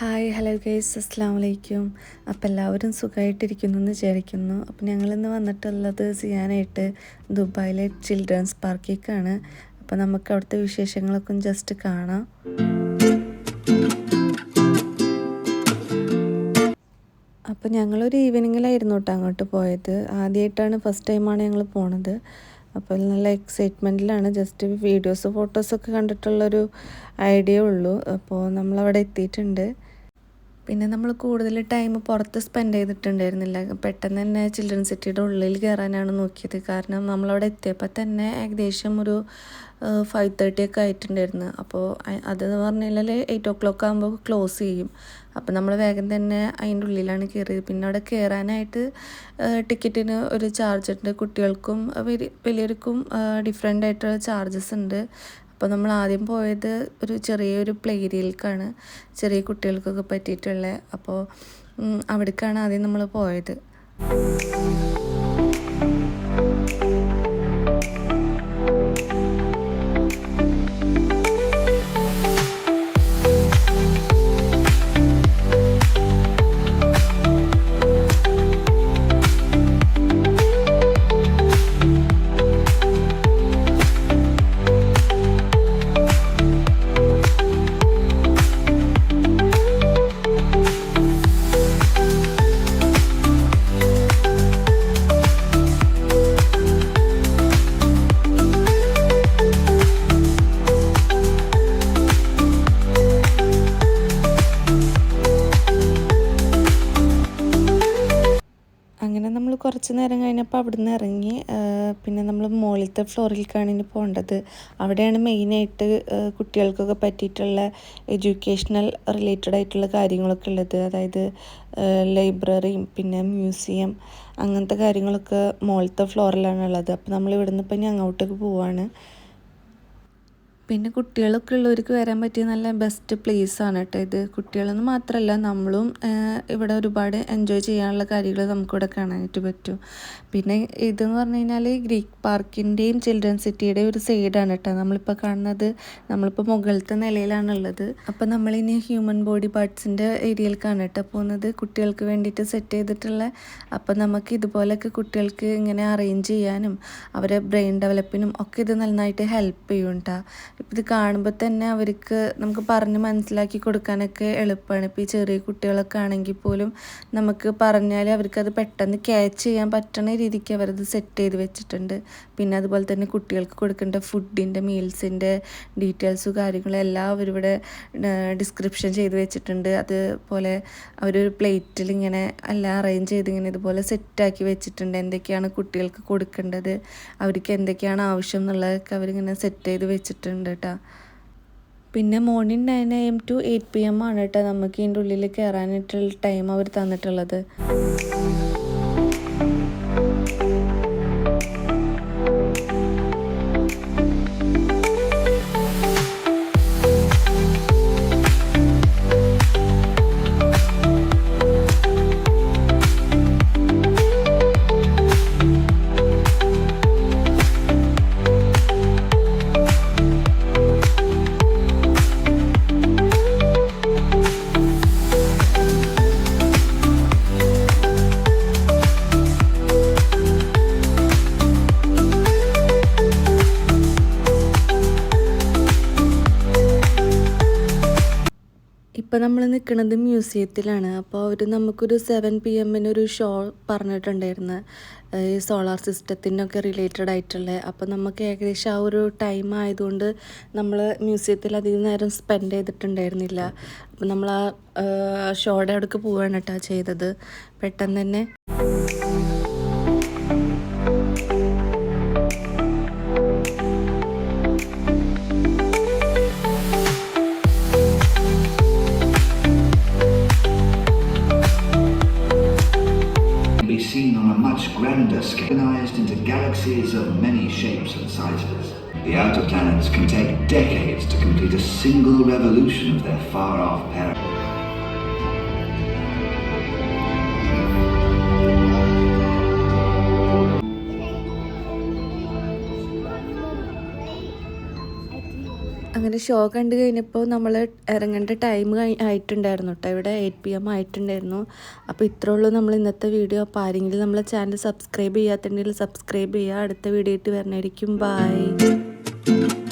Hi hello guys അസ്സാം വലൈക്കും. അപ്പോൾ എല്ലാവരും സുഖമായിട്ടിരിക്കുന്നു എന്ന് വിചാരിക്കുന്നു. അപ്പോൾ ഞങ്ങളിന്ന് വന്നിട്ടുള്ളത് ചെയ്യാനായിട്ട് ദുബായിലെ ചിൽഡ്രൻസ് പാർക്കിലേക്കാണ്. അപ്പോൾ നമുക്ക് അവിടുത്തെ വിശേഷങ്ങളൊക്കെ ജസ്റ്റ് കാണാം. അപ്പോൾ ഞങ്ങളൊരു ഈവനിങ്ങിലായിരുന്നു കേട്ടോ അങ്ങോട്ട് പോയത്. ആദ്യമായിട്ടാണ്, ഫസ്റ്റ് ടൈമാണ് ഞങ്ങൾ പോണത്. അപ്പോൾ നല്ല എക്സൈറ്റ്മെൻറ്റിലാണ്. ജസ്റ്റ് വീഡിയോസ് ഫോട്ടോസൊക്കെ കണ്ടിട്ടുള്ളൊരു ഐഡിയ ഉള്ളൂ. അപ്പോൾ നമ്മളവിടെ എത്തിയിട്ടുണ്ട്. പിന്നെ നമ്മൾ കൂടുതൽ ടൈം പുറത്ത് സ്പെൻഡ് ചെയ്തിട്ടുണ്ടായിരുന്നില്ല. പെട്ടെന്ന് തന്നെ ചിൽഡ്രൻ സിറ്റിയുടെ ഉള്ളിൽ കയറാനാണ് നോക്കിയത്. കാരണം നമ്മളവിടെ എത്തിയപ്പോൾ തന്നെ ഏകദേശം ഒരു 5:30 ഒക്കെ ആയിട്ടുണ്ടായിരുന്നു. അപ്പോൾ അതെന്ന് പറഞ്ഞാൽ 8 o'clock ആകുമ്പോൾ ക്ലോസ് ചെയ്യും. അപ്പോൾ നമ്മൾ വേഗം തന്നെ അതിൻ്റെ ഉള്ളിലാണ് കയറിയത്. പിന്നെ അവിടെ കയറാനായിട്ട് ടിക്കറ്റിന് ഒരു ചാർജ് ഉണ്ട്. കുട്ടികൾക്കും വലിയവർക്കും ഡിഫറെൻ്റ് ആയിട്ടുള്ള ചാർജസ് ഉണ്ട്. അപ്പോൾ നമ്മൾ ആദ്യം പോയത് ഒരു ചെറിയൊരു പ്ലേ ഏരിയയിലേക്കാണ്, ചെറിയ കുട്ടികൾക്കൊക്കെ പറ്റിയിട്ടുള്ളത്. അപ്പോൾ അവിടേക്കാണ് ആദ്യം നമ്മൾ പോയത്. അങ്ങനെ നമ്മൾ കുറച്ച് നേരം കഴിഞ്ഞപ്പോൾ അവിടുന്ന് ഇറങ്ങി. പിന്നെ നമ്മൾ മുകളിലത്തെ ഫ്ലോറിലേക്കാണ് ഇനി പോകേണ്ടത്. അവിടെയാണ് മെയിനായിട്ട് കുട്ടികൾക്കൊക്കെ പറ്റിയിട്ടുള്ള എഡ്യൂക്കേഷണൽ റിലേറ്റഡ് ആയിട്ടുള്ള കാര്യങ്ങളൊക്കെ ഉള്ളത്. അതായത് ലൈബ്രറിയും പിന്നെ മ്യൂസിയം അങ്ങനത്തെ കാര്യങ്ങളൊക്കെ മുകളിലത്തെ ഫ്ലോറിലാണ് ഉള്ളത്. അപ്പോൾ നമ്മൾ ഇവിടുന്ന് ഇപ്പം ഇനി അങ്ങോട്ടേക്ക് പോവാണ്. പിന്നെ കുട്ടികളൊക്കെ ഉള്ളവർക്ക് വരാൻ പറ്റിയ നല്ല ബെസ്റ്റ് പ്ലേസാണ് കേട്ടോ ഇത്. കുട്ടികളെന്ന് മാത്രമല്ല, നമ്മളും ഇവിടെ ഒരുപാട് എൻജോയ് ചെയ്യാനുള്ള കാര്യങ്ങൾ നമുക്കിവിടെ കാണാനായിട്ട് പറ്റും. പിന്നെ ഇതെന്ന് പറഞ്ഞു കഴിഞ്ഞാൽ ഗ്രീക്ക് പാർക്കിൻ്റെയും ചിൽഡ്രൻ സിറ്റിയുടെയും ഒരു സൈഡാണ് കേട്ടോ നമ്മളിപ്പോൾ കാണുന്നത്. നമ്മളിപ്പോൾ മുകളിലത്തെ നിലയിലാണുള്ളത്. അപ്പോൾ നമ്മളിനി ഹ്യൂമൻ ബോഡി പാർട്സിൻ്റെ ഏരിയയിലേക്കാണ് കേട്ടോ പോകുന്നത്, കുട്ടികൾക്ക് വേണ്ടിയിട്ട് സെറ്റ് ചെയ്തിട്ടുള്ള. അപ്പോൾ നമുക്ക് ഇതുപോലെയൊക്കെ കുട്ടികൾക്ക് ഇങ്ങനെ അറേഞ്ച് ചെയ്യാനും അവരെ ബ്രെയിൻ ഡെവലപ്പിനും ഒക്കെ ഇത് നന്നായിട്ട് ഹെൽപ്പ് ചെയ്യും കേട്ടോ. ഇത് കാണുമ്പോൾ തന്നെ അവർക്ക് നമുക്ക് പറഞ്ഞ് മനസ്സിലാക്കി കൊടുക്കാനൊക്കെ എളുപ്പമാണ്. ഇപ്പോൾ ഈ ചെറിയ കുട്ടികളൊക്കെ ആണെങ്കിൽ പോലും നമുക്ക് പറഞ്ഞാൽ അവർക്കത് പെട്ടെന്ന് ക്യാച്ച് ചെയ്യാൻ പറ്റുന്ന രീതിക്ക് അവരത് സെറ്റ് ചെയ്ത് വെച്ചിട്ടുണ്ട്. പിന്നെ അതുപോലെ തന്നെ കുട്ടികൾക്ക് കൊടുക്കേണ്ട ഫുഡിൻ്റെ, മീൽസിൻ്റെ ഡീറ്റെയിൽസും കാര്യങ്ങളും എല്ലാം അവരിവിടെ ഡിസ്ക്രിപ്ഷൻ ചെയ്ത് വെച്ചിട്ടുണ്ട്. അതുപോലെ അവരൊരു പ്ലേറ്റിൽ ഇങ്ങനെ എല്ലാം അറേഞ്ച് ചെയ്ത് ഇങ്ങനെ ഇതുപോലെ സെറ്റാക്കി വെച്ചിട്ടുണ്ട്. എന്തൊക്കെയാണ് കുട്ടികൾക്ക് കൊടുക്കേണ്ടത്, അവർക്ക് എന്തൊക്കെയാണ് ആവശ്യം എന്നുള്ളതൊക്കെ അവരിങ്ങനെ സെറ്റ് ചെയ്ത് വെച്ചിട്ടുണ്ട് കേട്ടോ. പിന്നെ മോർണിംഗ് 9 AM to 8 PM ആണ് കേട്ടോ നമുക്ക് ഇതിൻ്റെ ഉള്ളിൽ കയറാനായിട്ടുള്ള ടൈം അവർ തന്നിട്ടുള്ളത്. ഇപ്പോൾ നമ്മൾ നിൽക്കുന്നത് മ്യൂസിയത്തിലാണ്. അപ്പോൾ അവർ നമുക്കൊരു 7 PM ഒരു ഷോ പറഞ്ഞിട്ടുണ്ടായിരുന്നു, ഈ സോളാർ സിസ്റ്റത്തിനൊക്കെ റിലേറ്റഡ് ആയിട്ടുള്ള. അപ്പോൾ നമുക്ക് ഏകദേശം ആ ഒരു ടൈം ആയതുകൊണ്ട് നമ്മൾ മ്യൂസിയത്തിൽ അധികം നേരം സ്പെൻഡ് ചെയ്തിട്ടുണ്ടായിരുന്നില്ല. അപ്പോൾ നമ്മൾ ആ ഷോയുടെ അവിടേക്ക് പോവുകയാണ് കേട്ടോ ചെയ്തത് പെട്ടെന്ന് തന്നെ. Seen on a much grander scale, organized into galaxies of many shapes and sizes. The outer planets can take decades to complete a single revolution of their far-off parents. അങ്ങനെ അങ്ങനെ ഷോ കണ്ടു കഴിഞ്ഞപ്പോൾ നമ്മൾ ഇറങ്ങേണ്ട ടൈം ആയിട്ടുണ്ടായിരുന്നു കേട്ടോ. ഇവിടെ 8 PM ആയിട്ടുണ്ടായിരുന്നു. അപ്പോൾ ഇത്രേ ഉള്ളൂ നമ്മൾ ഇന്നത്തെ വീഡിയോ. അപ്പോൾ ആരെങ്കിലും നമ്മളെ ചാനൽ സബ്സ്ക്രൈബ് ചെയ്യാത്തുണ്ടെങ്കിൽ സബ്സ്ക്രൈബ് ചെയ്യുക. അടുത്ത വീഡിയോ ആയിട്ട് വരണമായിരിക്കും. ബൈ.